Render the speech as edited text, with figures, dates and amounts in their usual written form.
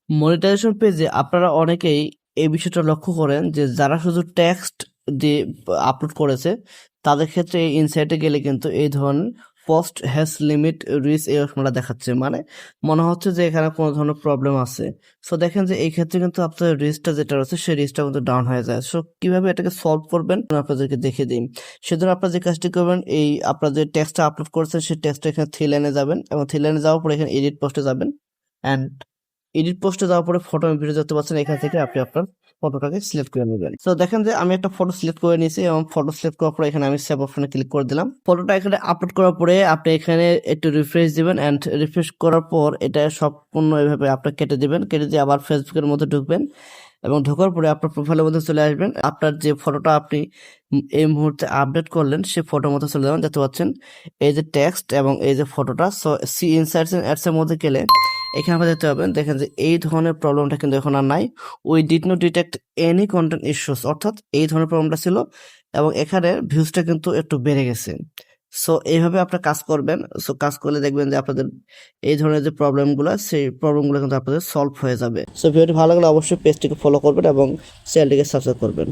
Monetization পেজে আপনারা অনেকেই এই বিষয়টা লক্ষ্য করেন যে যারা শুধু টেক্সট দিয়ে আপলোড করেছে তাদের ক্ষেত্রে এই ইনসাইটে গেলে কিন্তু এই ধরনের পোস্ট হ্যাজ লিমিট রিচ এই অপশনটা দেখাচ্ছে, মানে মনে হচ্ছে যে এখানে কোনো ধরনের প্রবলেম আছে। সো দেখেন যে এই ক্ষেত্রে কিন্তু আপনার রিচটা যেটা রয়েছে সেই রিচটা কিন্তু ডাউন হয়ে যায়। সো কিভাবে এটাকে সলভ করবেন আপনাদেরকে দেখিয়ে দিই। সেজন্য আপনারা যে কাজটি করবেন, এই আপনারা যে টেক্সটটা আপলোড করেছেন সেই টেক্সটটা এখানে থ্রি লাইনে যাবেন এবং থ্রি লাইনে যাওয়ার পরে এখানে এডিট পোস্টে যাবেন অ্যান্ড এডিট পোস্টে যাওয়ার পরে ফটো এবং ভিডিও দেখতে পাচ্ছেন, এখান থেকে আপনি আপনার ফটোটাকে সিলেক্ট করে নেবেন। তো দেখেন যে আমি একটা ফটো সিলেক্ট করে নিয়েছি এবং ফটো সিলেক্ট করার পরে এখানে আমি সেভ অপশনে ক্লিক করে দিলাম। ফটোটা এখানে আপলোড করার পরে আপনি এখানে একটু রিফ্রেশ দিবেন অ্যান্ড রিফ্রেশ করার পর এটা সম্পূর্ণ এভাবে আপনি কেটে দিবেন। কেটে দিয়ে আবার ফেসবুকের মধ্যে ঢুকবেন এবং ঢোকার পরে আপনার প্রোফাইলের মধ্যে চলে আসবেন। আপনার যে ফটোটা আপনি এই মুহূর্তে আপডেট করলেন সেই ফটোর মধ্যে চলে যাবেন। দেখতে পাচ্ছেন এই যে টেক্সট এবং এই যে ফটোটা। So see insights and ads এর মধ্যে গেলে এখানে আপনারা দেখতে পাবেন, দেখেন যে এই ধরনের প্রবলেমটা কিন্তু এখন আর নাই। We did not detect any content issues, অর্থাৎ এই ধরনের প্রবলেমটা ছিল এবং এখানে ভিউজটা কিন্তু একটু বেড়ে গেছে। সো এইভাবে আপনারা কাজ করবেন। সো কাজ করলে দেখবেন যে আপনাদের এই ধরনের যে প্রবলেমগুলো সেই প্রবলেমগুলো কিন্তু আপনাদের সলভ হয়ে যাবে। সো ভিডিওটি ভালো লাগলে অবশ্যই পেজটিকে ফলো করবেন এবং চ্যানেলটিকে সাবস্ক্রাইব করবেন।